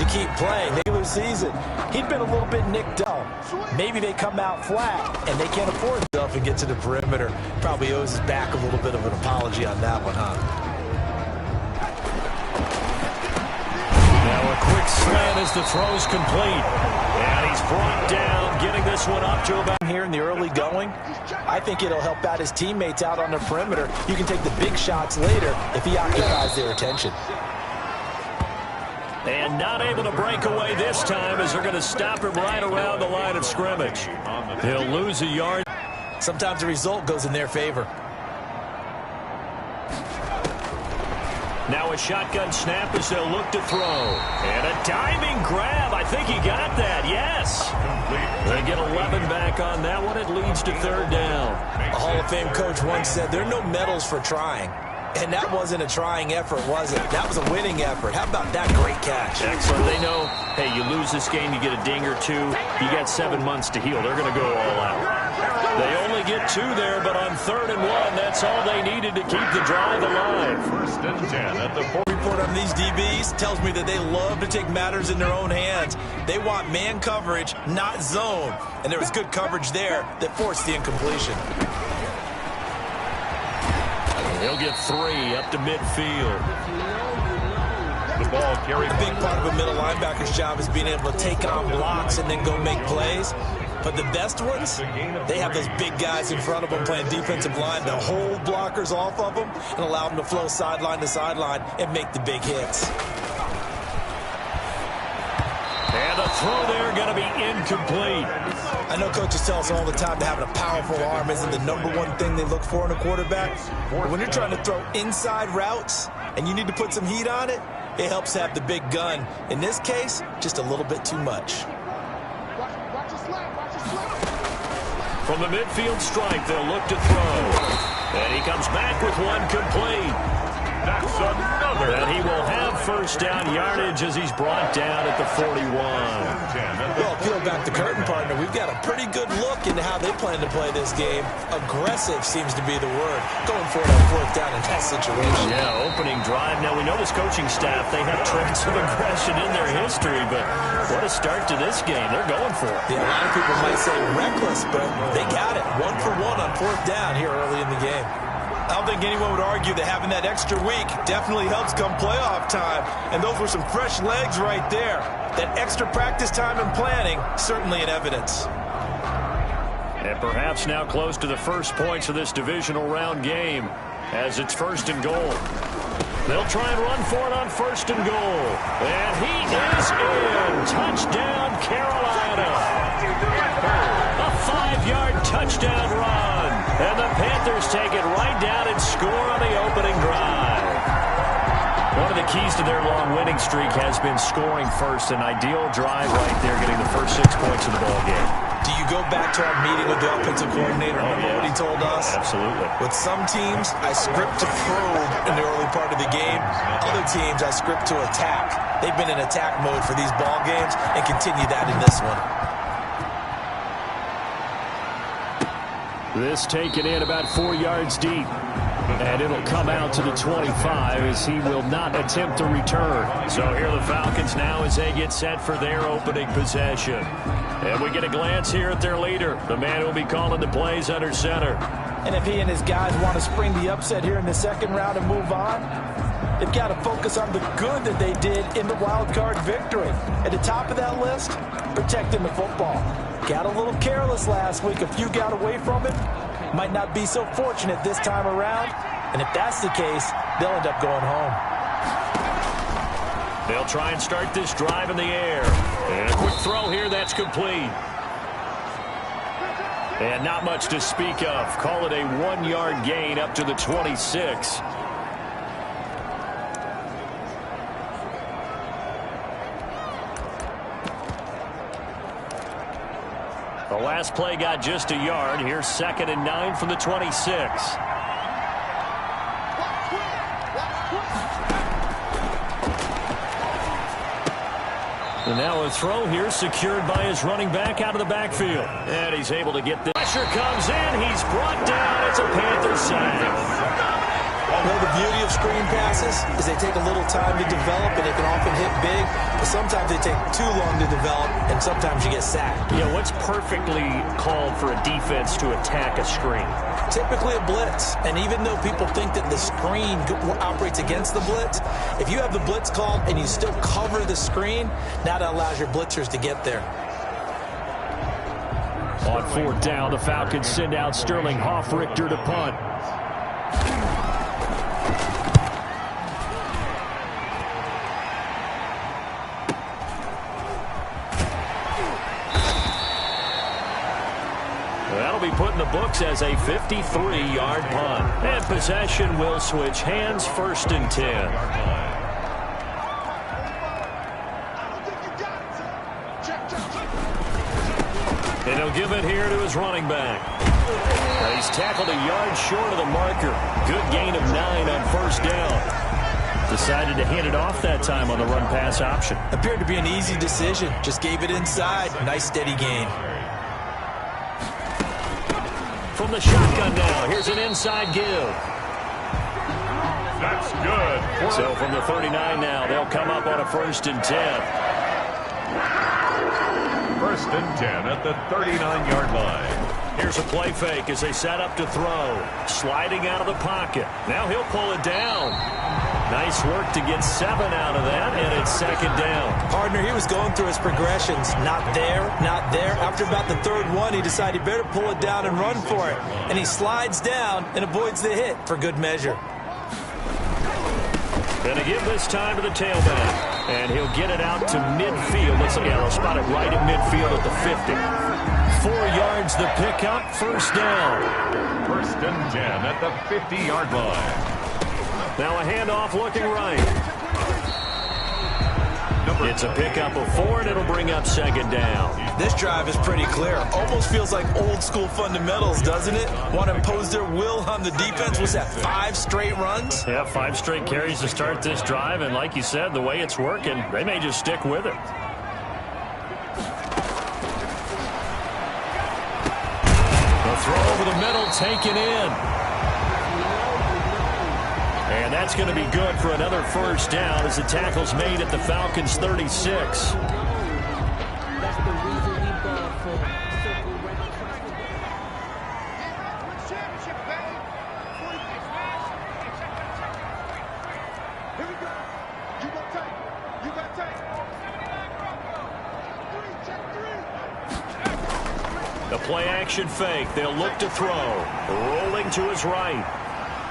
to keep playing. Regular season, he'd been a little bit nicked up. Maybe they come out flat, and they can't afford stuff and get to the perimeter. Probably owes his back a little bit of an apology on that one, huh? Now a quick slant as the throw's complete. And he's brought down, getting this one up to about here in the early going. I think it'll help out his teammates out on the perimeter. You can take the big shots later if he occupies their attention. And not able to break away this time as they're going to stop him right around the line of scrimmage. He'll lose a yard. Sometimes the result goes in their favor. Now a shotgun snap as they'll look to throw. And a diving grab. I think he got that. Yes. They get 11 back on that one. It leads to third down. A Hall of Fame coach once said there are no medals for trying. And that wasn't a trying effort, was it? That was a winning effort. How about that great catch? Excellent. They know, hey, you lose this game, you get a ding or two. You got 7 months to heal. They're going to go all out. They only get 2 there, but on 3rd and 1, that's all they needed to keep the drive alive. 1st and 10 at the 4. Report on these DBs tells me that they love to take matters in their own hands. They want man coverage, not zone. And there was good coverage there that forced the incompletion. He'll get 3 up to midfield. The ball carried. A big part of a middle linebacker's job is being able to take on blocks and then go make plays. But the best ones, they have those big guys in front of them playing defensive line to hold blockers off of them and allow them to flow sideline to sideline and make the big hits. And the throw there going to be incomplete. I know coaches tell us all the time that having a powerful arm isn't the #1 thing they look for in a quarterback. But when you're trying to throw inside routes and you need to put some heat on it, it helps have the big gun. In this case, just a little bit too much. From the midfield stripe, they'll look to throw. And he comes back with one complete. That's another. And he will have first down yardage as he's brought down at the 41. Well, peel back the curtain, partner. We've got a pretty good look into how they plan to play this game. Aggressive seems to be the word. Going for it on 4th down in that situation. Yeah, opening drive. Now, we know this coaching staff, they have traits of aggression in their history, but what a start to this game. They're going for it. Yeah, a lot of people might say reckless, but they got it. 1 for 1 on 4th down here early in the game. I don't think anyone would argue that having that extra week definitely helps come playoff time. And those were some fresh legs right there. That extra practice time and planning, certainly in evidence. And perhaps now close to the first points of this divisional round game as it's 1st and goal. They'll try and run for it on 1st and goal. And he is in. Touchdown, Carolina. A 5-yard touchdown run. And the Panthers take it right down and score on the opening drive. One of the keys to their long winning streak has been scoring first. An ideal drive right there, getting the first 6 points of the ball game. Do you go back to our meeting with the offensive coordinator? Remember what he told us? Absolutely. With some teams, I script to probe in the early part of the game. Other teams, I script to attack. They've been in attack mode for these ball games and continue that in this one. This taken in about 4 yards deep. And it'll come out to the 25 as he will not attempt to return. So here are the Falcons now as they get set for their opening possession. And we get a glance here at their leader, the man who will be calling the plays under center. And if he and his guys want to spring the upset here in the 2nd round and move on, they've got to focus on the good that they did in the wild card victory. At the top of that list, protecting the football. Got a little careless last week. A few got away from it. Might not be so fortunate this time around. And if that's the case, they'll end up going home. They'll try and start this drive in the air. And a quick throw here, that's complete. And not much to speak of. Call it a 1-yard gain up to the 26. The last play got just a yard. Here's 2nd and 9 from the 26. And now a throw here secured by his running back out of the backfield. And he's able to get this. Pressure comes in. He's brought down. It's a Panthers sack. You know, the beauty of screen passes is they take a little time to develop, and they can often hit big, but sometimes they take too long to develop, and sometimes you get sacked. Yeah, what's perfectly called for a defense to attack a screen? Typically a blitz, and even though people think that the screen operates against the blitz, if you have the blitz called and you still cover the screen, now that allows your blitzers to get there. On fourth down, the Falcons send out Sterling Hoffrichter to punt. That'll be put in the books as a 53-yard punt. And possession will switch hands, 1st and 10. And he'll give it here to his running back. He's tackled a yard short of the marker. Good gain of 9 on 1st down. Decided to hand it off that time on the run-pass option. Appeared to be an easy decision. Just gave it inside. Nice steady gain. From the shotgun now, here's an inside give. That's good. So from the 39 now, they'll come up on a 1st and 10. 1st and 10 at the 39-yard line. Here's a play fake as they set up to throw. Sliding out of the pocket. Now he'll pull it down. Nice work to get 7 out of that, and it's 2nd down. Partner, he was going through his progressions. Not there, not there. After about the 3rd one, he decided he better pull it down and run for it. And he slides down and avoids the hit for good measure. Going to give this time to the tailback. And he'll get it out to midfield. Let's look at it. He'll spot it right at midfield at the 50. 4 yards the pickup, 1st down. 1st and 10 at the 50-yard line. Now a handoff looking right. It's a pickup of 4, and it'll bring up 2nd down. This drive is pretty clear. Almost feels like old school fundamentals, doesn't it? Want to impose their will on the defense. Was that 5 straight runs? Yeah, 5 straight carries to start this drive, and like you said, the way it's working, they may just stick with it. The throw over the middle, taken in. And that's going to be good for another 1st down as the tackle's made at the Falcons' 36. The play action fake. They'll look to throw. Rolling to his right.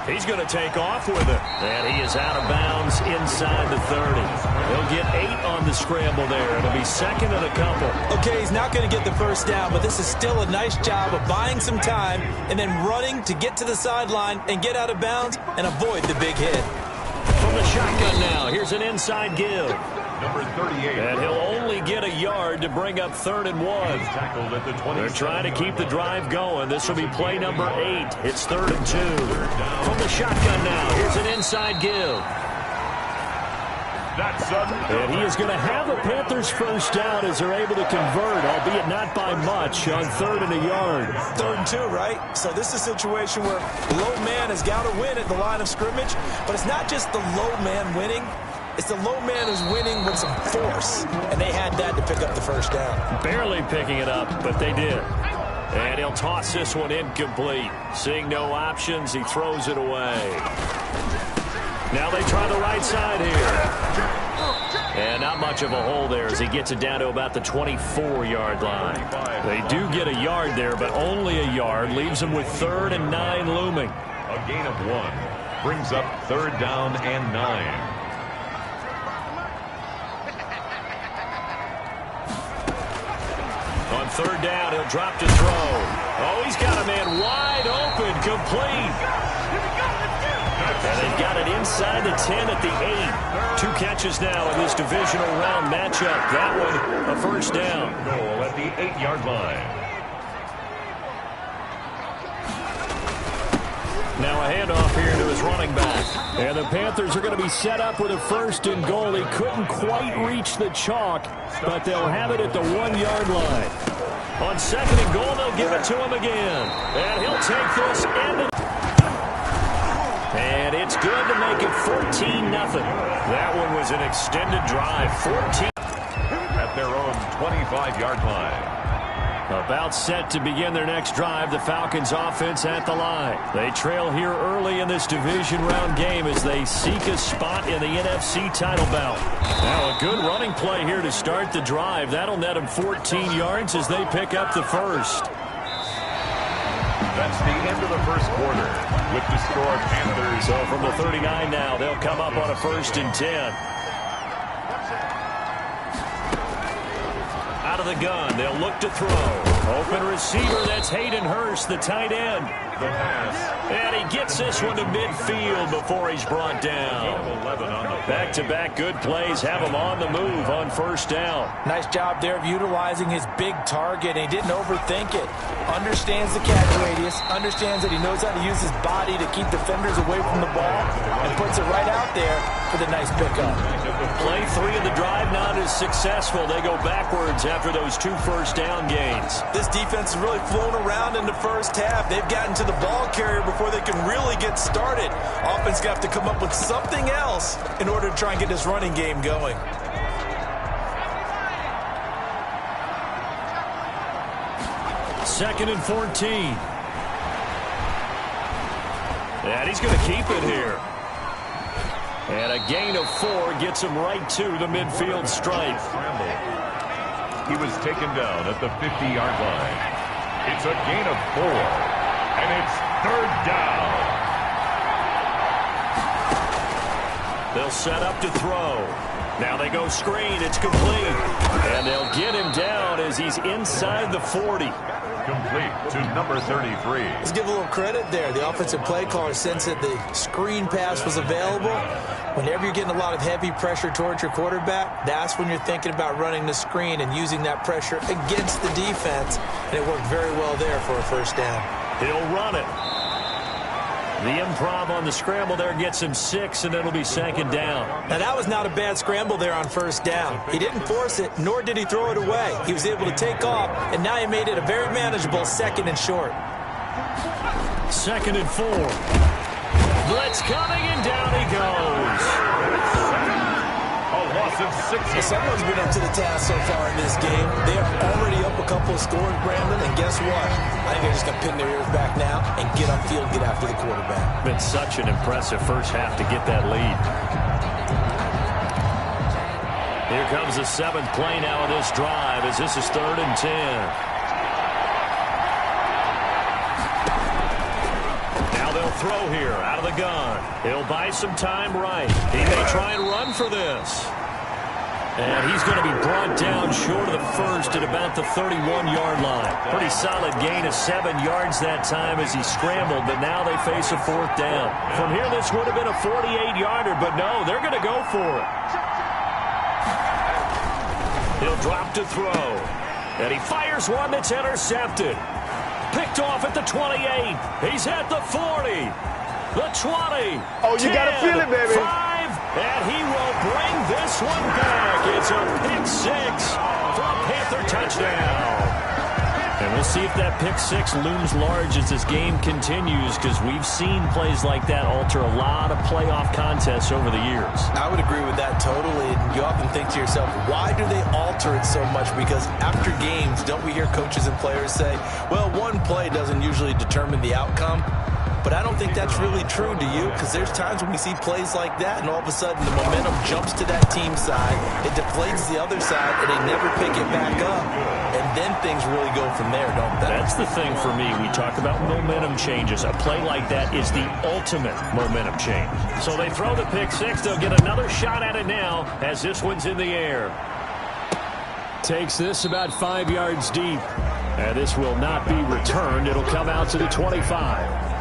He's going to take off with it. And he is out of bounds inside the 30. He'll get 8 on the scramble there. It'll be 2nd and a couple. Okay, he's not going to get the 1st down, but this is still a nice job of buying some time and then running to get to the sideline and get out of bounds and avoid the big hit. From the shotgun now, here's an inside give. Number 38. And he'll only get a yard to bring up 3rd and 1. Tackled at the 20. They're trying to keep the drive going. This will be play number 8. It's 3rd and 2. From the shotgun now, here's an inside give. That's and he is going to have the Panthers 1st down as they're able to convert, albeit not by much, on 3rd and a yard. 3rd and 2, right? So this is a situation where the low man has got to win at the line of scrimmage, but it's not just the low man winning. It's the low man who's winning with some force, and they had that to pick up the 1st down. Barely picking it up, but they did. And he'll toss this one incomplete. Seeing no options, he throws it away. Now they try the right side here. And not much of a hole there as he gets it down to about the 24-yard line. They do get a yard there, but only a yard. Leaves them with 3rd and 9 looming. A gain of 1. Brings up 3rd down and 9. On 3rd down, he'll drop to throw. Oh, he's got a man wide open, complete. And they've got it inside the 10 at the 8. 2 catches now in this divisional round matchup. That one, a 1st down. Goal at the 8-yard line. Now a handoff here to his running back. And the Panthers are going to be set up with a 1st and goal. He couldn't quite reach the chalk, but they'll have it at the 1-yard line. On 2nd and goal, they'll give it to him again. And he'll take this and And it's good to make it 14-0. That one was an extended drive. 14 at their own 25-yard line. About set to begin their next drive. The Falcons offense at the line. They trail here early in this division round game as they seek a spot in the NFC title bout. Now a good running play here to start the drive. That'll net them 14 yards as they pick up the first. That's the end of the first quarter with the score Panthers. So from the 39 now, they'll come up on a 1st and 10. Out of the gun, they'll look to throw. Open receiver, that's Hayden Hurst, the tight end. The pass. And he gets this one to midfield before he's brought down. Back-to-back good plays have him on the move on 1st down. Nice job there of utilizing his big target, and he didn't overthink it. Understands the catch radius, understands that he knows how to use his body to keep defenders away from the ball, and puts it right out there for the nice pickup. Play 3 of the drive not as successful. They go backwards after those 2 first down gains. This defense has really flown around in the first half. They've gotten to the ball carrier before they can really get started. Offense got to come up with something else in order to try and get this running game going. Second and 14. And he's going to keep it here. And a gain of 4 gets him right to the midfield stripe. He was taken down at the 50-yard line. It's a gain of 4. And it's 3rd down. They'll set up to throw. Now they go screen. It's complete. And they'll get him down as he's inside the 40. Complete to number 33. Let's give a little credit there. The offensive play caller sensed that the screen pass was available. Whenever you're getting a lot of heavy pressure towards your quarterback, that's when you're thinking about running the screen and using that pressure against the defense. And it worked very well there for a 1st down. He'll run it. The improv on the scramble there gets him 6, and it'll be 2nd down. Now, that was not a bad scramble there on 1st down. He didn't force it, nor did he throw it away. He was able to take off, and now he made it a very manageable 2nd and short. 2nd and 4. Blitz coming, and down he goes. A loss of 6. Well, someone's been up to the task so far in this game. They are already up a couple of scores, Brandon, and guess what? I think they're just going to pin their ears back now and get upfield, get after the quarterback. Been such an impressive first half to get that lead. Here comes the 7th play now of this drive as this is 3rd and 10. Now they'll throw here out of the gun. He'll buy some time right. He may try and run for this. And he's going to be brought down short of the first at about the 31-yard line. Pretty solid gain of 7 yards that time as he scrambled, but now they face a 4th down. From here, this would have been a 48-yarder, but no, they're going to go for it. He'll drop to throw. And he fires one that's intercepted. Picked off at the 28. He's at the 40. The 20. Oh, you 10, got to feel it, baby. 5, and he will bring this one back. It's a pick 6 for a Panther touchdown. And we'll see if that pick 6 looms large as this game continues, because we've seen plays like that alter a lot of playoff contests over the years. I would agree with that totally. And you often think to yourself, why do they alter it so much? Because after games, don't we hear coaches and players say, well, one play doesn't usually determine the outcome? But I don't think that's really true, do you? Because there's times when we see plays like that, and all of a sudden the momentum jumps to that team side, it deflates the other side, and they never pick it back up. And then things really go from there, don't they? That's the thing for me. We talk about momentum changes. A play like that is the ultimate momentum change. So they throw the pick 6. They'll get another shot at it now as this one's in the air. Takes this about 5 yards deep. And this will not be returned. It'll come out to the 25.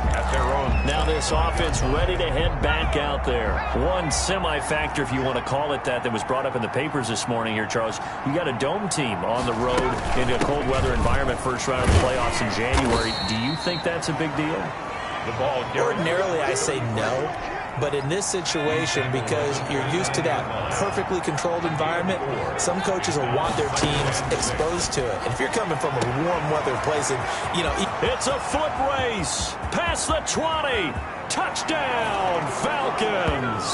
Now this offense ready to head back out there. One semi-factor, if you want to call it that was brought up in the papers this morning here, Charles. You got a dome team on the road in a cold weather environment, first round of the playoffs in January. Do you think that's a big deal? Ordinarily, I say no. But in this situation, because you're used to that perfectly controlled environment, some coaches will want their teams exposed to it. And if you're coming from a warm weather place, and it's a foot race past the 20. Touchdown, Falcons.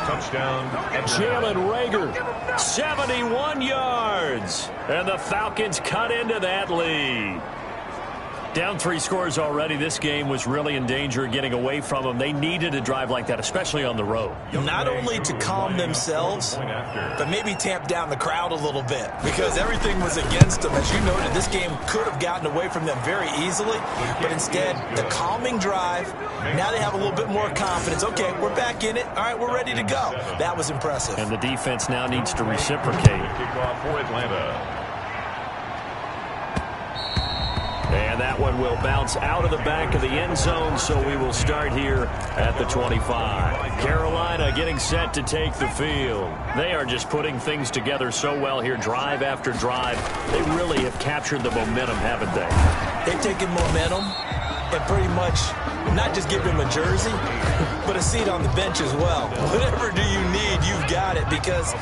Touchdown. Jalen Reagor, 71 yards. And the Falcons cut into that lead. Down 3 scores already. This game was really in danger of getting away from them. They needed a drive like that, especially on the road. Not only to calm themselves, but maybe tamp down the crowd a little bit, because everything was against them. As you noted, this game could have gotten away from them very easily, but instead, the calming drive, now they have a little bit more confidence. Okay, we're back in it. All right, we're ready to go. That was impressive. And the defense now needs to reciprocate. Kickoff for Atlanta. And that one will bounce out of the back of the end zone, so we will start here at the 25. Carolina getting set to take the field. They are just putting things together so well here, drive after drive. They really have captured the momentum, haven't they? They've taken momentum and pretty much not just give him a jersey, but a seat on the bench as well. Whatever do you need, you've got it, because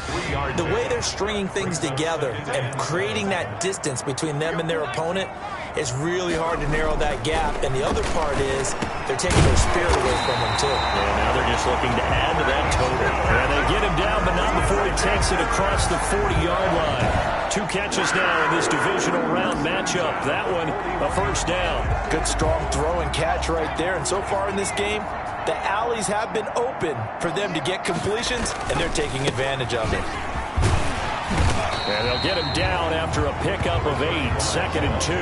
the way they're stringing things together and creating that distance between them and their opponent, it's really hard to narrow that gap. And the other part is they're taking their spirit away from them, too. And now they're just looking to add to that total. And they get him down, but not before he takes it across the 40-yard line. 2 catches now in this divisional round matchup. That one, a first down. Good, strong throw and catch right there. And so far in this game, the alleys have been open for them to get completions, and they're taking advantage of it. And they'll get him down after a pickup of 8, 2nd and 2.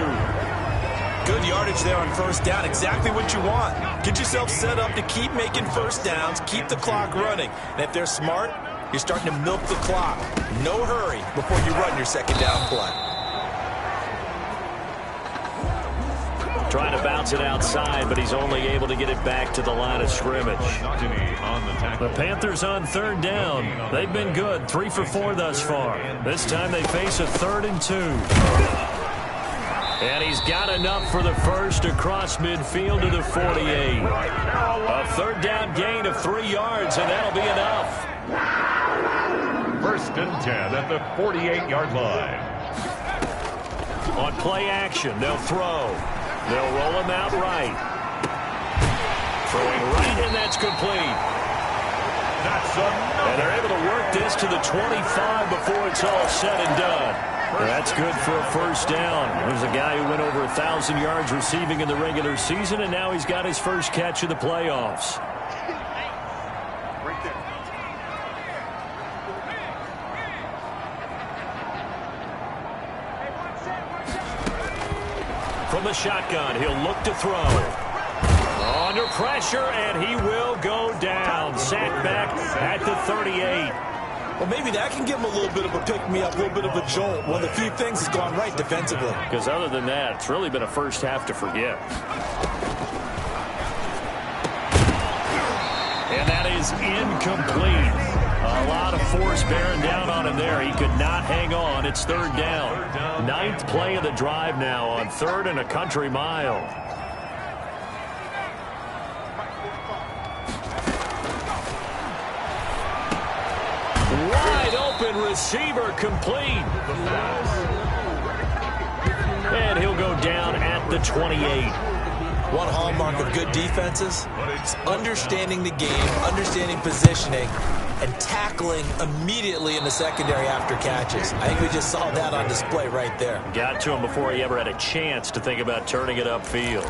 Good yardage there on first down. Exactly what you want. Get yourself set up to keep making first downs, keep the clock running. And if they're smart, you're starting to milk the clock. No hurry before you run your second down play. Trying to bounce it outside, but he's only able to get it back to the line of scrimmage. The Panthers on 3rd down. They've been good, 3 for 4 thus far. This time they face a 3rd and 2. And he's got enough for the first across midfield to the 48. A 3rd down gain of 3 yards, and that'll be enough. 1st and 10 at the 48-yard line. On play action, they'll throw. They'll roll him out right. Throwing right, and that's complete. And they're able to work this to the 25 before it's all said and done. That's good for a first down. There's a guy who went over 1,000 yards receiving in the regular season, and now he's got his first catch of the playoffs. From the shotgun, he'll look to throw. Under pressure, and he will go down. Sacked back at the 38. Well, maybe that can give him a little bit of a pick-me-up, a little bit of a jolt. One of the few things has gone right defensively. Because other than that, it's really been a first half to forget. And that is incomplete. A lot of force bearing down on him there. He could not hang on. It's 3rd down. 9th play of the drive now on 3rd and a country mile. Wide open receiver complete. And he'll go down at the 28. One hallmark of good defenses is understanding the game, understanding positioning, and tackling immediately in the secondary after catches. I think we just saw that on display right there. Got to him before he ever had a chance to think about turning it upfield.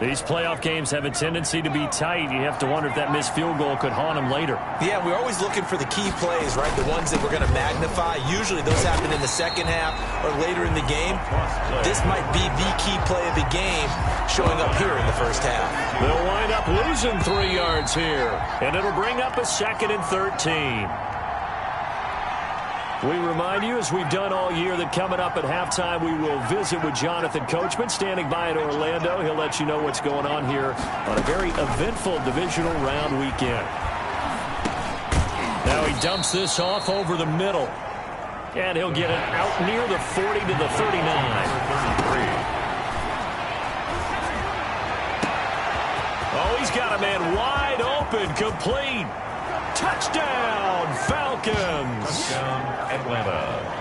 These playoff games have a tendency to be tight. You have to wonder if that missed field goal could haunt him later. Yeah, we're always looking for the key plays, right? The ones that we're going to magnify. Usually those happen in the second half or later in the game. This might be the key play of the game showing up here in the first half. They'll wind up losing 3 yards here, and it'll bring up a 2nd and 13. We remind you, as we've done all year, that coming up at halftime, we will visit with Jonathan Coachman, standing by in Orlando. He'll let you know what's going on here on a very eventful divisional round weekend. Now he dumps this off over the middle, and he'll get it out near the 40 to the 39. Oh, he's got a man wide open, complete. Touchdown, Falcons. Touchdown, Atlanta.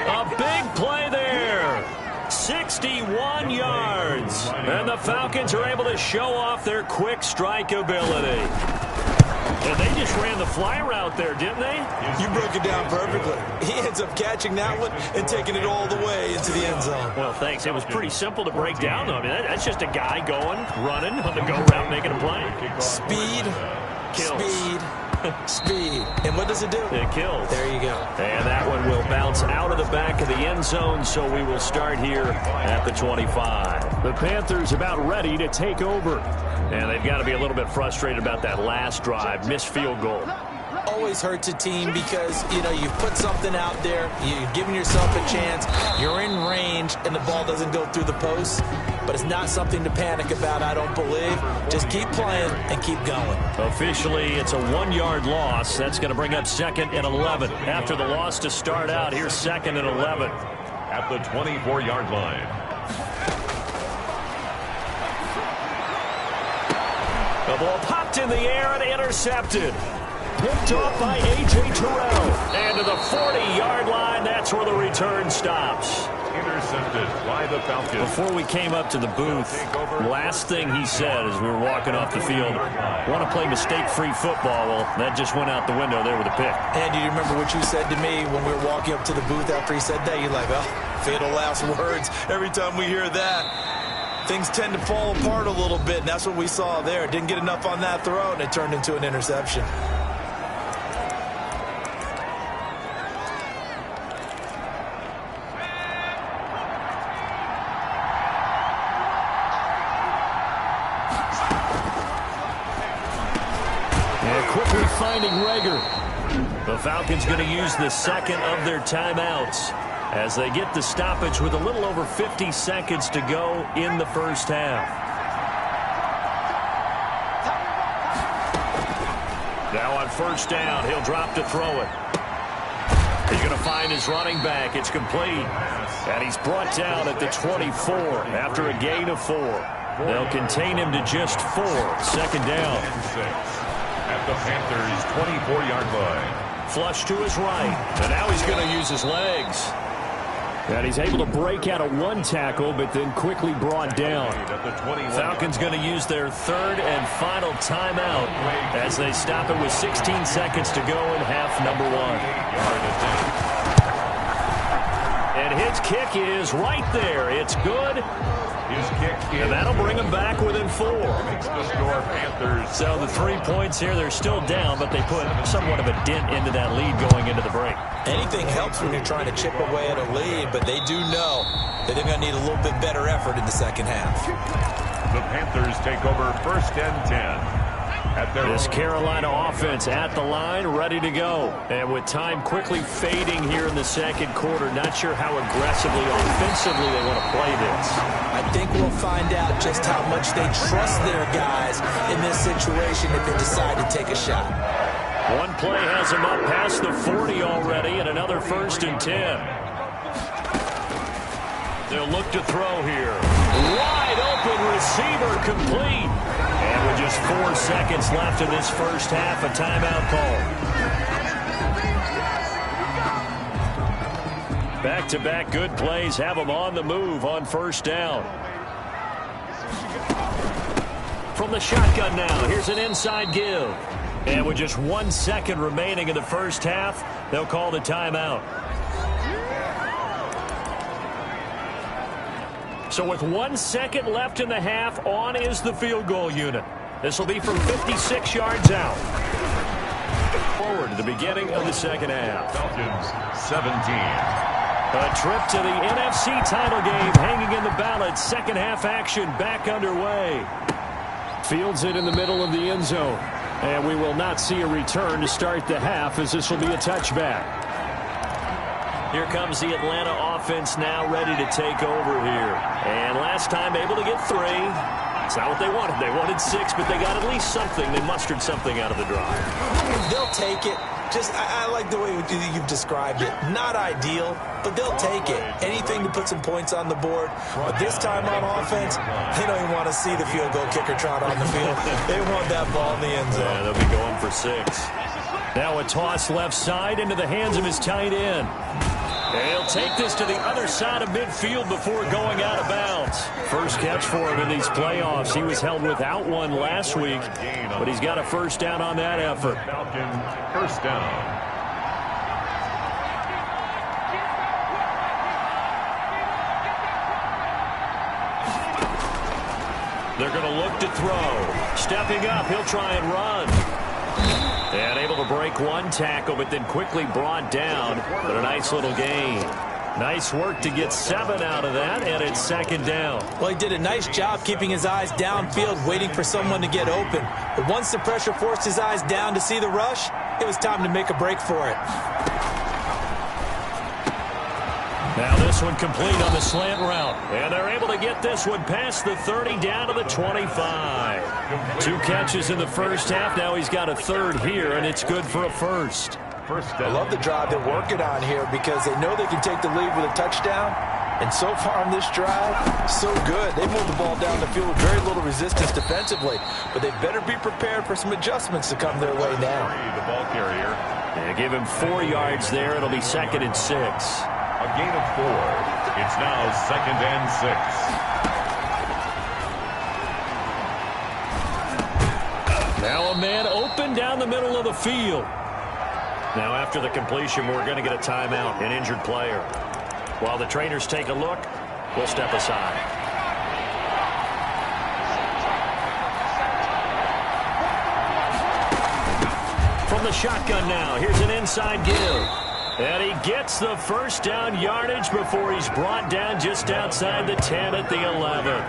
A big play there. 61 yards. And the Falcons are able to show off their quick strike ability. And they just ran the fly route there, didn't they? You broke it down perfectly. He ends up catching that one and taking it all the way into the end zone. Well, thanks. It was pretty simple to break down, though. I mean, that's just a guy going, running on the go route, making a play. Speed, Kills. speed, speed. And what does it do? It kills. There you go. And that one will bounce out of the back of the end zone, so we will start here at the 25. The Panthers about ready to take over. And they've got to be a little bit frustrated about that last drive, missed field goal. Always hurts a team because, you know, you put something out there, you're giving yourself a chance, you're in range, and the ball doesn't go through the post. But it's not something to panic about, I don't believe. Just keep playing and keep going. Officially, it's a 1-yard loss. That's going to bring up 2nd and 11. After the loss to start out, here's 2nd and 11. At the 24-yard line. The ball popped in the air and intercepted. Picked off by A.J. Terrell. And to the 40-yard line, that's where the return stops. Intercepted by the Falcons. Before we came up to the booth, last thing he said as we were walking off the field, want to play mistake-free football. Well, that just went out the window there with a pick. And do you remember what you said to me when we were walking up to the booth after he said that? You're like, oh, fatal last words. Every time we hear that, things tend to fall apart a little bit, and that's what we saw there. Didn't get enough on that throw, and it turned into an interception. And quickly finding Rager. The Falcons going to use the second of their timeouts as they get the stoppage with a little over 50 seconds to go in the first half. Now on first down, he'll drop to throw it. He's going to find his running back. It's complete. And he's brought down at the 24 after a gain of 4. They'll contain him to just 4. Second down. At the Panthers' 24-yard line. Flush to his right. And now he's going to use his legs. And he's able to break out of one tackle, but then quickly brought down. Falcons going to use their third and final timeout as they stop it with 16 seconds to go in half number 1. And his kick is right there. It's good. His kick is, and that'll bring them back within 4. Makes the score Panthers. So the 3 points here, they're still down, but they put somewhat of a dent into that lead going into the break. Anything helps when you're trying to chip away at a lead, but they do know that they're going to need a little bit better effort in the second half. The Panthers take over 1st and 10. This Carolina offense at the line, ready to go. And with time quickly fading here in the second quarter, not sure how aggressively, offensively they want to play this. I think we'll find out just how much they trust their guys in this situation if they decide to take a shot. One play has them up past the 40 already, and another 1st and 10. They'll look to throw here. Wide open receiver, complete. And with just 4 seconds left in this first half, a timeout call. Back-to-back good plays have them on the move on first down. From the shotgun now, here's an inside give. And with just 1 second remaining in the first half, they'll call the timeout. So with 1 second left in the half, on is the field goal unit. This will be from 56 yards out. Forward to the beginning of the second half. Falcons 17. A trip to the NFC title game hanging in the balance. Second half action back underway. Fields it in the middle of the end zone. And we will not see a return to start the half as this will be a touchback. Here comes the Atlanta offense now ready to take over here. And last time able to get 3. It's not what they wanted. They wanted 6, but they got at least something. They mustered something out of the drive. They'll take it. I like the way you've described it. Not ideal, but they'll take it. Anything to put some points on the board. But this time on offense, they don't even want to see the field goal kicker trot on the field. They want that ball in the end zone. Yeah, they'll be going for 6. Now a toss left side into the hands of his tight end. And he'll take this to the other side of midfield before going out of bounds. First catch for him in these playoffs. He was held without one last week, but he's got a first down on that effort. Falcons first down. They're going to look to throw. Stepping up, he'll try and run. And able to break one tackle, but then quickly brought down. But a nice little gain. Nice work to get 7 out of that, and it's second down. Well, he did a nice job keeping his eyes downfield, waiting for someone to get open. But once the pressure forced his eyes down to see the rush, it was time to make a break for it. Now this one complete on the slant route. And they're able to get this one past the 30 down to the 25. 2 catches in the first half. Now he's got a third here, and it's good for a first. I love the drive they're working on here because they know they can take the lead with a touchdown. And so far on this drive, so good. They moved the ball down the field with very little resistance defensively. But they better be prepared for some adjustments to come their way now. The ball carrier. They give him 4 yards there. It'll be 2nd and 6. A gain of 4. It's now 2nd and 6. Now a man open down the middle of the field. Now after the completion, we're going to get a timeout, an injured player. While the trainers take a look, we'll step aside. From the shotgun now, here's an inside give. And he gets the first down yardage before he's brought down just outside the 10 at the 11.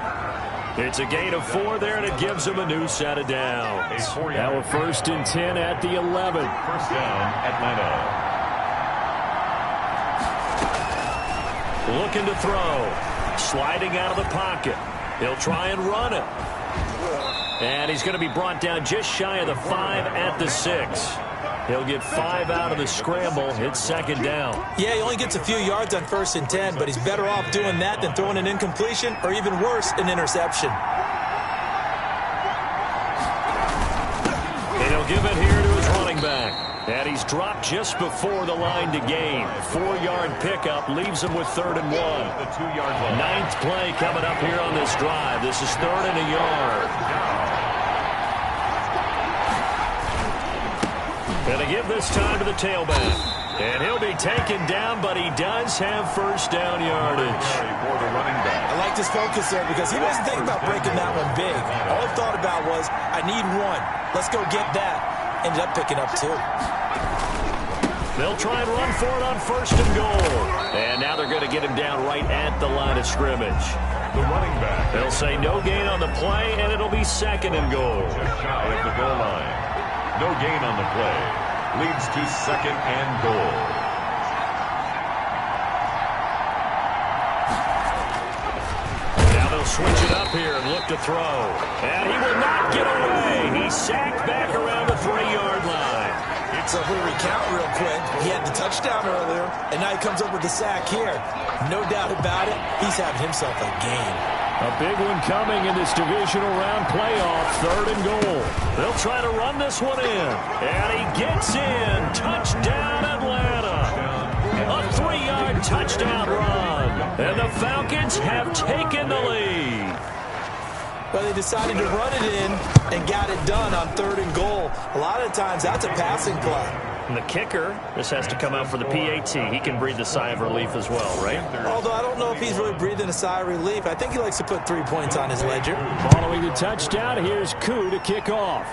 It's a gain of 4 there, and it gives him a new set of downs. Now a 1st and 10 at the 11. First down, Atlanta. Looking to throw. Sliding out of the pocket. He'll try and run it. And he's going to be brought down just shy of the 5 at the 6. He'll get 5 out of the scramble. It's 2nd down. Yeah, he only gets a few yards on 1st and 10, but he's better off doing that than throwing an incompletion or even worse, an interception. And he'll give it here to his running back. And he's dropped just before the line to gain. 4-yard pickup leaves him with 3rd and 1. The 2-yard line. 9th play coming up here on this drive. This is 3rd and a yard. And they give this time to the tailback. And he'll be taken down, but he does have first down yardage. For the running back. I like this focus there because he wasn't thinking about breaking that one big. All he thought about was, I need 1. Let's go get that. Ended up picking up 2. They'll try and run for it on 1st and goal. And now they're going to get him down right at the line of scrimmage. The running back. They'll say no gain on the play, and it'll be 2nd and goal. Just shy of the goal line. No gain on the play. Leads to 2nd and goal. Now they'll switch it up here and look to throw. And he will not get away. He's sacked back around the 3-yard line. So if we recount real quick, he had the touchdown earlier, and now he comes up with the sack here. No doubt about it, he's having himself a game. A big one coming in this divisional round playoff, 3rd and goal. They'll try to run this one in. And he gets in. Touchdown, Atlanta. A 3-yard touchdown run. And the Falcons have taken the lead. Well, they decided to run it in and got it done on 3rd and goal. A lot of times, that's a passing play. And the kicker, this has to come out for the PAT. He can breathe a sigh of relief as well, right? Although I don't know if he's really breathing a sigh of relief. I think he likes to put 3 points on his ledger. Following the touchdown, here's Koo to kick off.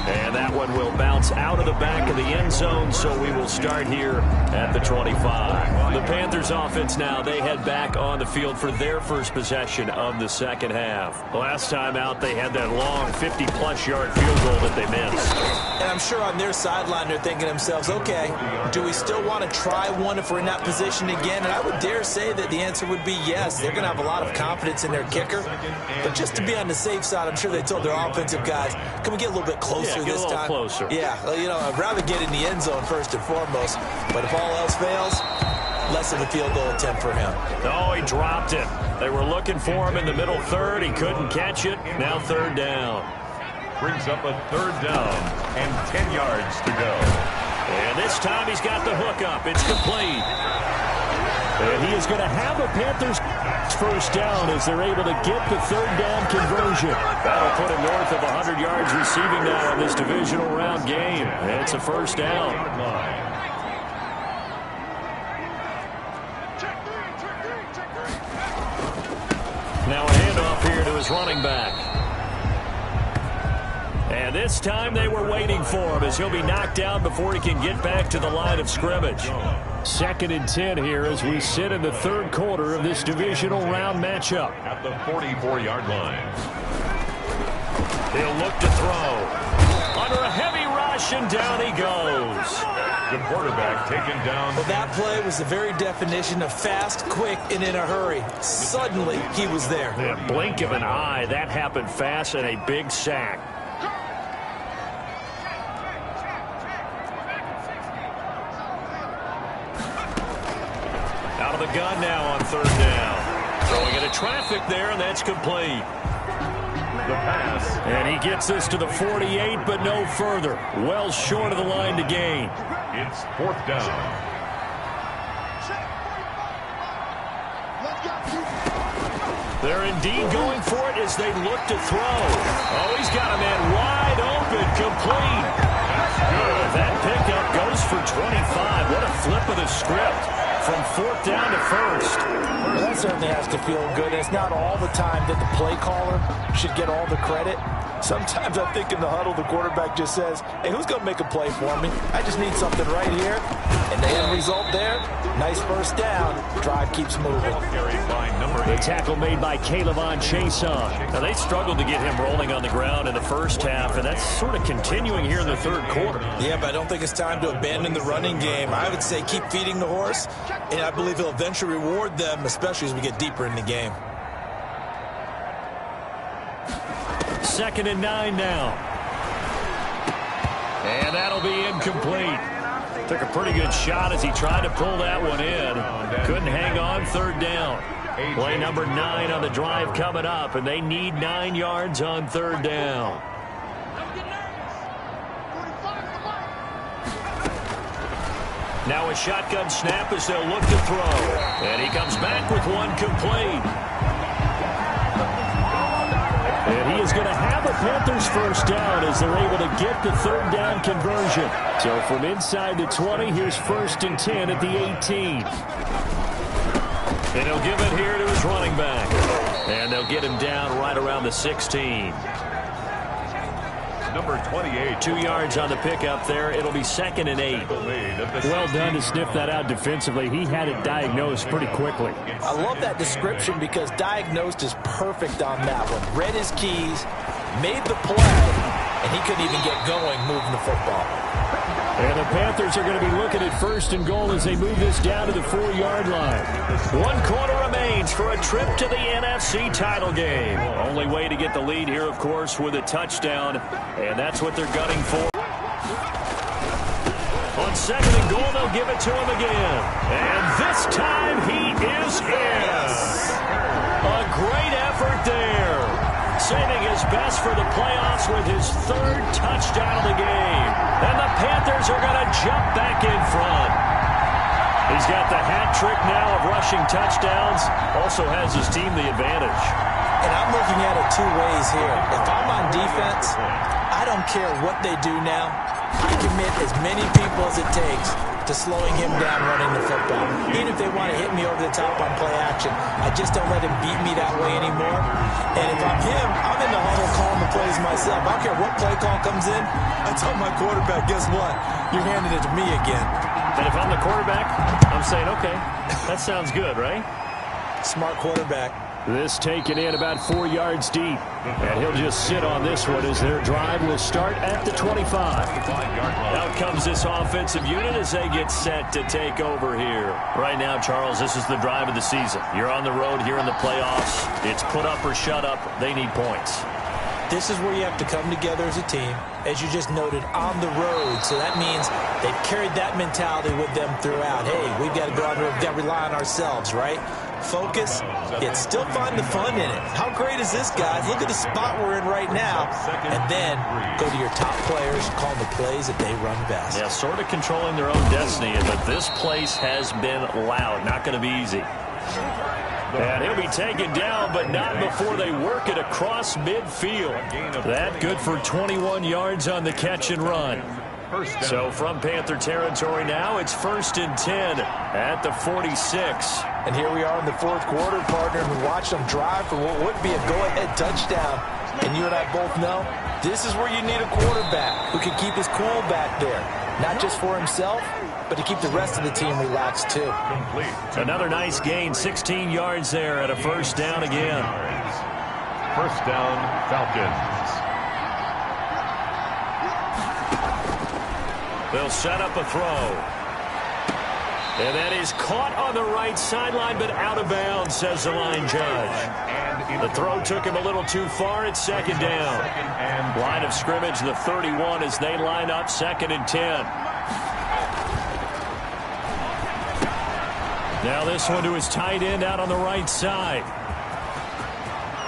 And that one will bounce out of the back of the end zone, so we will start here at the 25. The Panthers offense now, they head back on the field for their first possession of the second half. Last time out, they had that long 50-plus yard field goal that they missed. And I'm sure on their sideline they're thinking to themselves, okay, do we still want to try one if we're in that position again? And I would dare say that the answer would be yes. They're going to have a lot of confidence in their kicker. But just to be on the safe side, I'm sure they told their offensive guys, can we get a little bit closer this time? Closer. Yeah, well, you know, I'd rather get in the end zone first and foremost. But if all else fails, less of a field goal attempt for him. Oh, he dropped it. They were looking for him in the middle third. He couldn't catch it. Now third down. Brings up a third down and 10 yards to go. And this time he's got the hook up. It's complete. And he is going to have a Panthers first down as they're able to get the third down conversion. That'll put him north of 100 yards receiving now in this divisional round game. And it's a first down. Now a handoff here to his running back. And this time they were waiting for him as he'll be knocked down before he can get back to the line of scrimmage. 2nd and 10 here as we sit in the third quarter of this divisional round matchup. At the 44-yard line. He'll look to throw. Under a heavy rush, and down he goes. The quarterback taken down. Well, that play was the very definition of fast, quick, and in a hurry. Suddenly, he was there. The blink of an eye. That happened fast and a big sack. Out of the gun now on third down. Throwing into traffic there, and that's complete. The pass. And he gets this to the 48, but no further. Well short of the line to gain. It's fourth down. They're indeed going for it as they look to throw. Oh, he's got a man wide open, complete. That's good. That pickup goes for 25. What a flip of the script from fourth down to first. Well, that certainly has to feel good. It's not all the time that the play caller should get all the credit. Sometimes I think in the huddle, the quarterback just says, hey, who's going to make a play for me? I just need something right here. And the end result there, nice first down. Drive keeps moving. The tackle made by Calebon Chason. Now, they struggled to get him rolling on the ground in the first half, and that's sort of continuing here in the third quarter. Yeah, but I don't think it's time to abandon the running game. I would say keep feeding the horse, and I believe he'll eventually reward them, especially as we get deeper in the game. 2nd and 9 now. And that'll be incomplete. Took a pretty good shot as he tried to pull that one in. Couldn't hang on third down. Play number 9 on the drive coming up, and they need 9 yards on third down. Now a shotgun snap as they'll look to throw. And he comes back with one complete. And he is going to have a Panthers first down as they're able to get the third down conversion. So from inside the 20, here's 1st and 10 at the 18. And he'll give it here to his running back. And they'll get him down right around the 16. Number 28. 2 yards on the pickup there. It'll be 2nd and 8. Well done to sniff that out defensively. He had it diagnosed pretty quickly. I love that description because diagnosed is perfect on that one. Read his keys, made the play, and he couldn't even get going moving the football. And the Panthers are going to be looking at 1st and goal as they move this down to the 4-yard line. 1 quarter remains for a trip to the NFC title game. Only way to get the lead here, of course, with a touchdown, and that's what they're gunning for. On 2nd and goal, they'll give it to him again. And this time he is in. A great effort there. Saving his best for the playoffs with his 3rd touchdown of the game. And the Panthers are going to jump back in front. He's got the hat trick now of rushing touchdowns. Also has his team the advantage. And I'm looking at it 2 ways here. If I'm on defense, I don't care what they do now. I commit as many people as it takes to slowing him down running the football. Even if they want to hit me over the top on play action, I just don't let him beat me that way anymore. And if I'm him, I'm in the huddle calling the plays myself. I don't care what play call comes in. I tell my quarterback, guess what? You're handing it to me again. And if I'm the quarterback, I'm saying, okay, that sounds good, right? Smart quarterback. This taken in about 4 yards deep. And he'll just sit on this one as their drive will start at the 25. Out comes this offensive unit as they get set to take over here. Right now, Charles, this is the drive of the season. You're on the road here in the playoffs. It's put up or shut up. They need points. This is where you have to come together as a team, as you just noted, on the road. So that means they've carried that mentality with them throughout. Hey, we've got to go out there, we've got to rely on ourselves, right? Focus, yet still find the fun in it. How great is this, guys? Look at the spot we're in right now. And then go to your top players, call the plays that they run best. Yeah, sort of controlling their own destiny, but this place has been loud. Not going to be easy. And he'll be taken down, but not before they work it across midfield. That good for 21 yards on the catch and run. So from Panther territory now, it's 1st and 10 at the 46. And here we are in the fourth quarter, partner, and we watched them drive for what would be a go-ahead touchdown. And you and I both know this is where you need a quarterback who can keep his cool back there. Not just for himself, but to keep the rest of the team relaxed too. Another nice gain, 16 yards there at a 1st down again. 1st down, Falcons. They'll set up a throw. And that is caught on the right sideline, but out of bounds, says the line judge. The throw took him a little too far. It's 2nd down. Line of scrimmage, the 31, as they line up 2nd and 10. Now this one to his tight end out on the right side.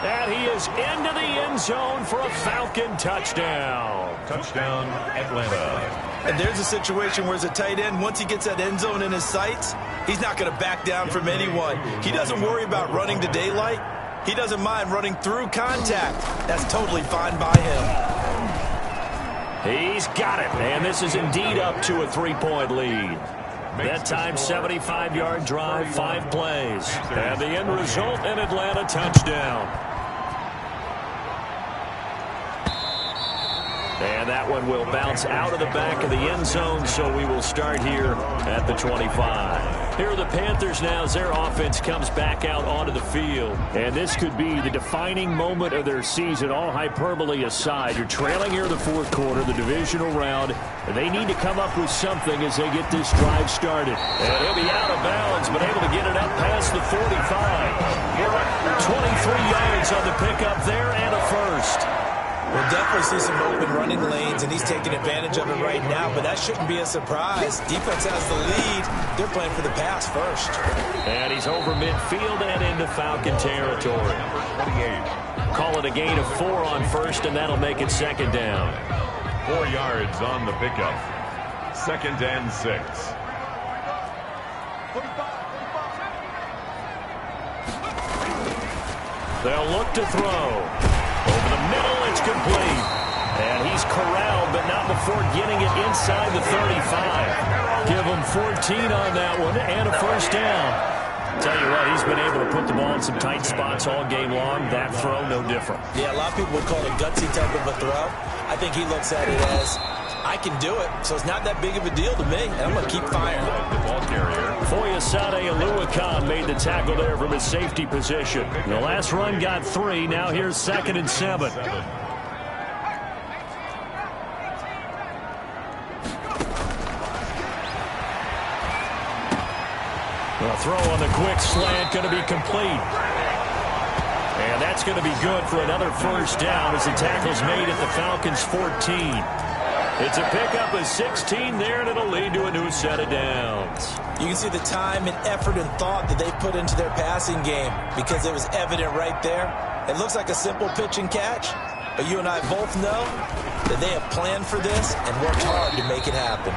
And he is into the end zone for a Falcon touchdown. Touchdown, Atlanta. And there's a situation where as a tight end, once he gets that end zone in his sights, he's not going to back down from anyone. He doesn't worry about running to daylight. He doesn't mind running through contact. That's totally fine by him. He's got it. And this is indeed up to a 3-point lead. That time, 75-yard drive, 5 plays. And the end result, an Atlanta touchdown. And that one will bounce out of the back of the end zone, so we will start here at the 25. Here are the Panthers now as their offense comes back out onto the field. And this could be the defining moment of their season, all hyperbole aside. You're trailing here in the fourth quarter, the divisional round. And they need to come up with something as they get this drive started. And he'll be out of bounds, but able to get it up past the 45. 23 yards on the pickup there and a 1st. We'll definitely see some open running lanes, and he's taking advantage of it right now, but that shouldn't be a surprise. Defense has the lead. They're playing for the pass first. And he's over midfield and into Falcon territory. Call it a gain of 4 on 1st, and that'll make it 2nd down. 4 yards on the pickup. 2nd and 6. They'll look to throw. Over the middle, it's complete. And he's corralled, but not before getting it inside the 35. Give him 14 on that one and a 1st down. Tell you what, he's been able to put the ball in some tight spots all game long. That throw, no different. Yeah, a lot of people would call it a gutsy type of a throw. I think he looks at it as, I can do it, so it's not that big of a deal to me, and I'm going to keep firing. The ball carrier. Foyesade Aluakan made the tackle there from his safety position. The last run got 3. Now here's 2nd and 7. The throw on the quick slant going to be complete. And that's going to be good for another 1st down as the tackle's made at the Falcons' 14. It's a pickup of 16 there, and it'll lead to a new set of downs. You can see the time and effort and thought that they put into their passing game because it was evident right there. It looks like a simple pitch and catch, but you and I both know that they have planned for this and worked hard to make it happen.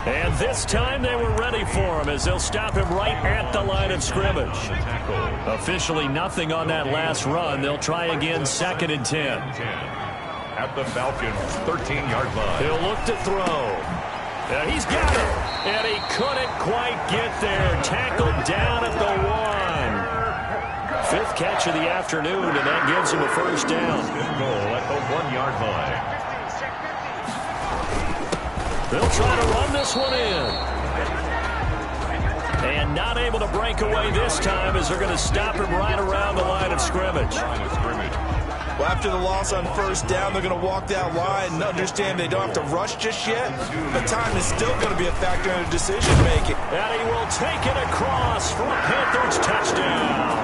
And this time they were ready for him as they'll stop him right at the line of scrimmage. Officially nothing on that last run. They'll try again 2nd and 10. At the Falcons' 13-yard line. He'll look to throw. And he's got it. And he couldn't quite get there. Tackled down at the 1. 5th catch of the afternoon, and that gives him a 1st down. Goal at the 1-yard line. They'll try to run this one in. And not able to break away this time as they're going to stop him right around the line of scrimmage. Well, after the loss on first down, they're going to walk that line and understand they don't have to rush just yet, but time is still going to be a factor in their decision-making. And he will take it across for a Panthers touchdown.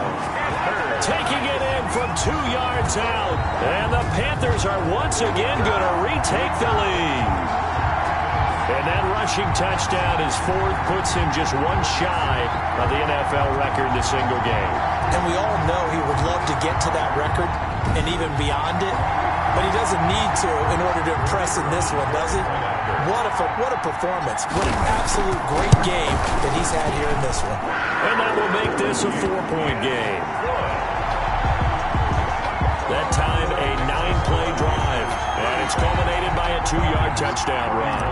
Taking it in from 2 yards out. And the Panthers are once again going to retake the lead. And that rushing touchdown, his fourth, puts him just one shy of the NFL record in a single game. And we all know he would love to get to that record and even beyond it, but he doesn't need to in order to impress in this one, does he? What a performance. What an absolute great game that he's had here in this one. And that will make this a 4-point game. That time a 9-play drive, and it's culminated by a 2-yard touchdown run.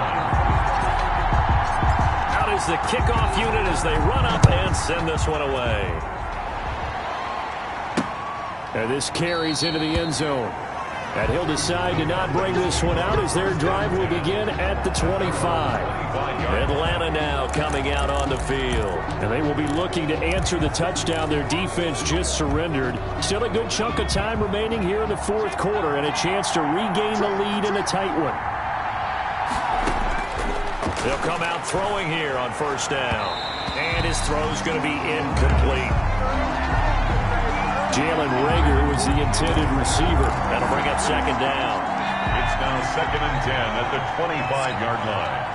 Out is the kickoff unit as they run up and send this one away. And this carries into the end zone. And he'll decide to not bring this one out as their drive will begin at the 25. Atlanta now coming out on the field. And they will be looking to answer the touchdown their defense just surrendered. Still a good chunk of time remaining here in the fourth quarter and a chance to regain the lead in a tight one. They'll come out throwing here on first down. And his throw's going to be incomplete. Jalen Reagor was the intended receiver. That'll bring up second down. It's now 2nd and 10 at the 25-yard line.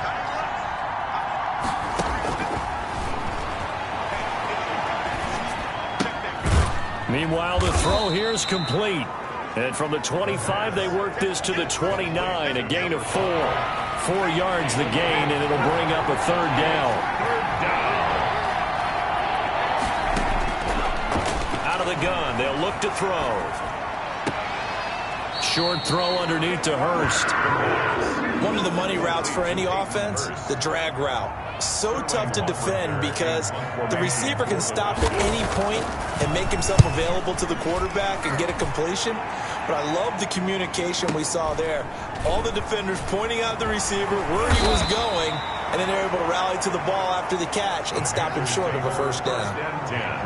Meanwhile, the throw here is complete. And from the 25, they work this to the 29, a gain of 4. 4 yards the gain, and it'll bring up a third down. Out of the gun, they'll look to throw. Short throw underneath to Hurst. One of the money routes for any offense, the drag route. So tough to defend because the receiver can stop at any point and make himself available to the quarterback and get a completion. But I love the communication we saw there. All the defenders pointing out the receiver where he was going, and then they're able to rally to the ball after the catch and stop him short of a first down.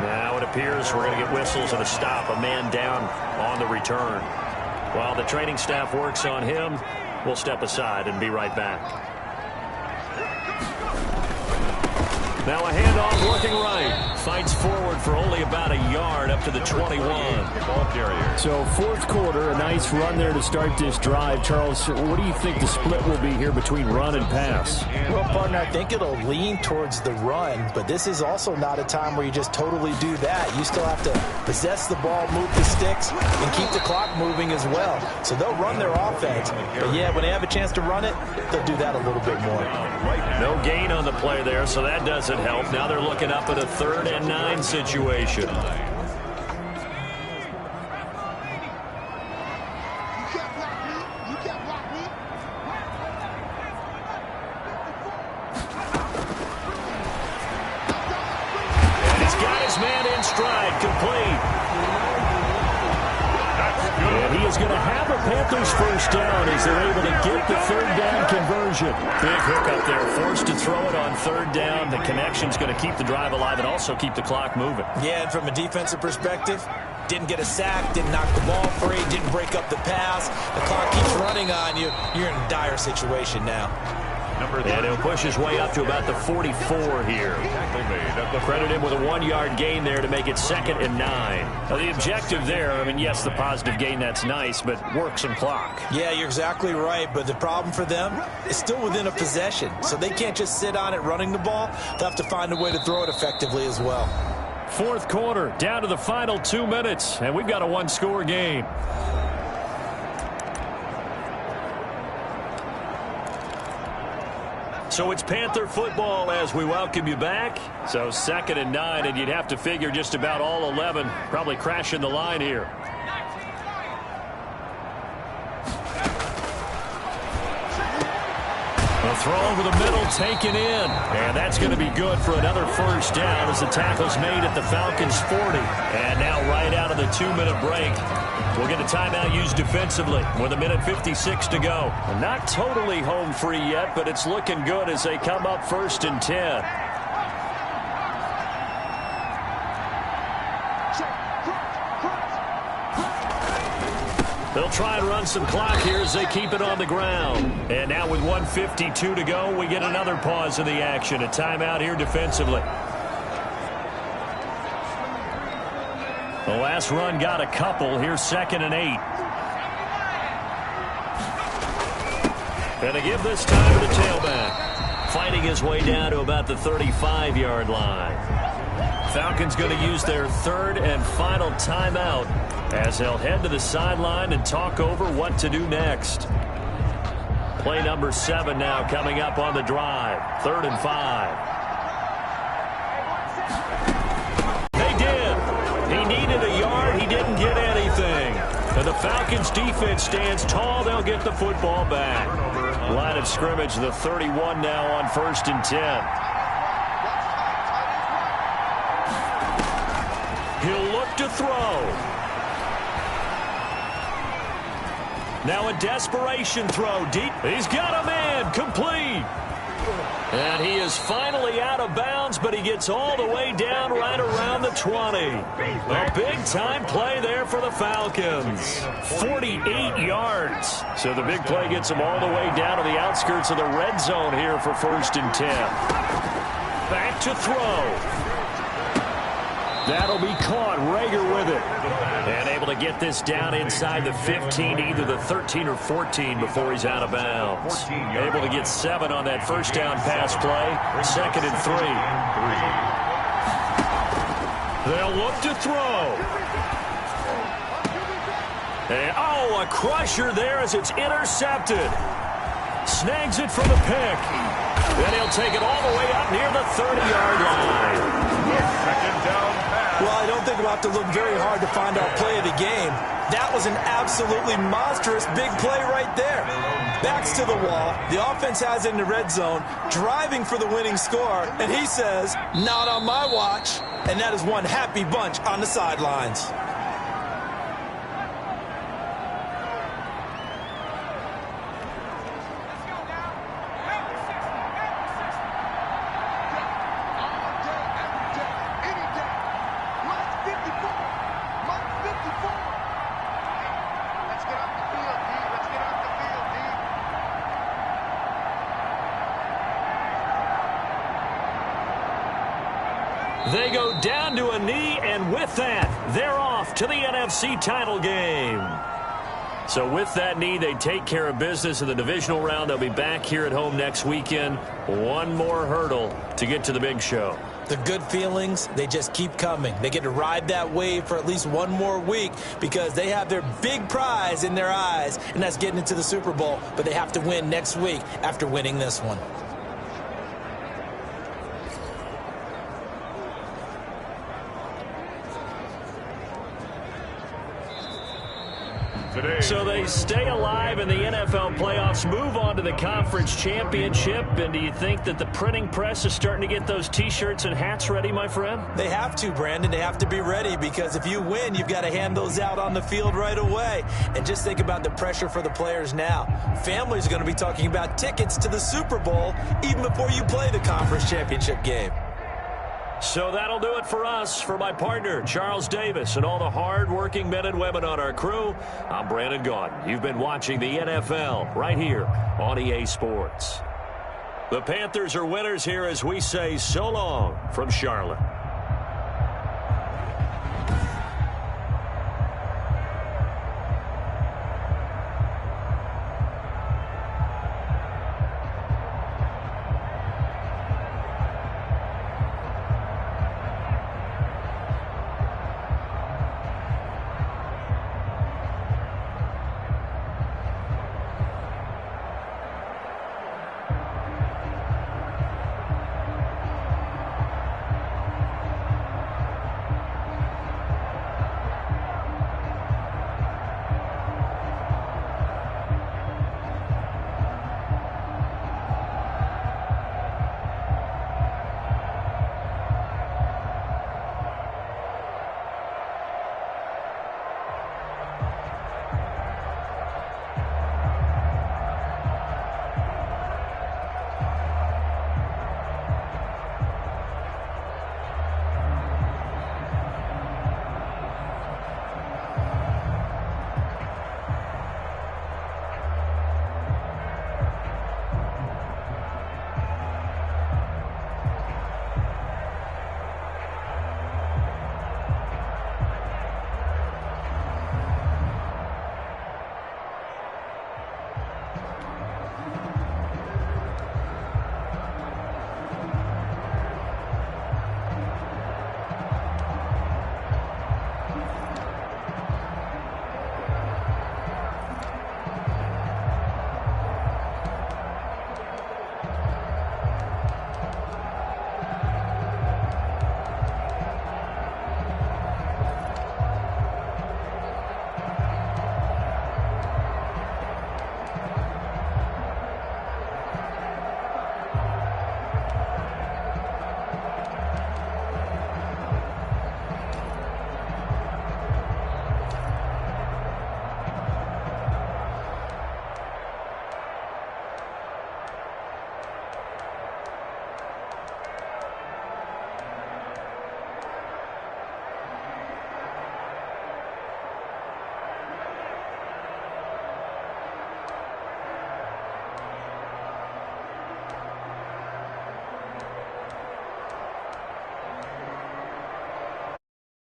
Now it appears we're going to get whistles and a stop, a man down on the return. While the training staff works on him, we'll step aside and be right back. Now a handoff looking right. Fights forward for only about a yard up to the 21. So fourth quarter, a nice run there to start this drive. Charles, what do you think the split will be here between run and pass? Well, partner, I think it'll lean towards the run, but this is also not a time where you just totally do that. You still have to possess the ball, move the sticks, and keep the clock moving as well. So they'll run their offense, but yeah, when they have a chance to run it, they'll do that a little bit more. No gain on the play there, so that doesn't help. Now they're looking up at a 3rd and 9 situation. And he's got his man in stride, complete. And he is going to have a Panthers first down as they're able to get the 3rd down conversion. Big hookup there, forced to throw it on 3rd down. The connection's going to keep the drive alive and also keep the clock moving. Yeah, and from a defensive perspective, didn't get a sack, didn't knock the ball free, didn't break up the pass. The clock keeps running on you. You're in a dire situation now. And he'll push his way up to about the 44 here. Credit him with a 1-yard gain there to make it 2nd and 9. Now the objective there, I mean, yes, the positive gain, that's nice, but work some clock. Yeah, you're exactly right, but the problem for them is still within a possession. So they can't just sit on it running the ball. They'll have to find a way to throw it effectively as well. Fourth quarter, down to the final 2 minutes, and we've got a 1-score game. So it's Panther football as we welcome you back. So 2nd and 9, and you'd have to figure just about all 11 probably crashing the line here. A throw over the middle taken in. And that's going to be good for another first down as the tackle's made at the Falcons 40. And now right out of the 2-minute break, We'll get a timeout used defensively with 1:56 to go. Not totally home free yet, but it's looking good as they come up 1st and 10. They'll try and run some clock here as they keep it on the ground. And now with 1:52 to go, we get another pause in the action. A timeout here defensively. The last run got a couple. Here's 2nd and 8. And to give this time to the tailback. Fighting his way down to about the 35-yard line. Falcons going to use their 3rd and final timeout as they'll head to the sideline and talk over what to do next. Play number 7 now coming up on the drive. 3rd and 5. They did. He needed a yard. He didn't get anything. And the Falcons defense stands tall. They'll get the football back. Line of scrimmage, the 31 now on 1st and 10. He'll look to throw. Now a desperation throw deep. He's got a man complete. And he is finally out of bounds, but he gets all the way down right around the 20. A big-time play there for the Falcons. 48 yards. So the big play gets them all the way down to the outskirts of the red zone here for 1st and 10. Back to throw. That'll be caught. Rager with it. And able to get this down inside the 15, either the 13 or 14 before he's out of bounds. Able to get 7 on that first down pass play. 2nd and 3. They'll look to throw. And, oh, a crusher there as it's intercepted. Snags it for the pick. Then he'll take it all the way up near the 30-yard line. 2nd down pass. Well, I don't think we'll have to look very hard to find our play of the game. That was an absolutely monstrous big play right there. Backs to the wall. The offense has it in the red zone, driving for the winning score, and he says, not on my watch. And that is one happy bunch on the sidelines. They go down to a knee, and with that, they're off to the NFC title game. So with that knee, they take care of business in the divisional round. They'll be back here at home next weekend. One more hurdle to get to the big show. The good feelings, they just keep coming. They get to ride that wave for at least one more week because they have their big prize in their eyes, and that's getting into the Super Bowl. But they have to win next week after winning this one. So they stay alive in the NFL playoffs, move on to the conference championship. And do you think that the printing press is starting to get those T-shirts and hats ready, my friend? They have to, Brandon. They have to be ready because if you win, you've got to hand those out on the field right away. And just think about the pressure for the players now. Families are going to be talking about tickets to the Super Bowl even before you play the conference championship game. So that'll do it for us. For my partner, Charles Davis, and all the hard-working men and women on our crew, I'm Brandon Gaudin. You've been watching the NFL right here on EA Sports. The Panthers are winners here as we say so long from Charlotte.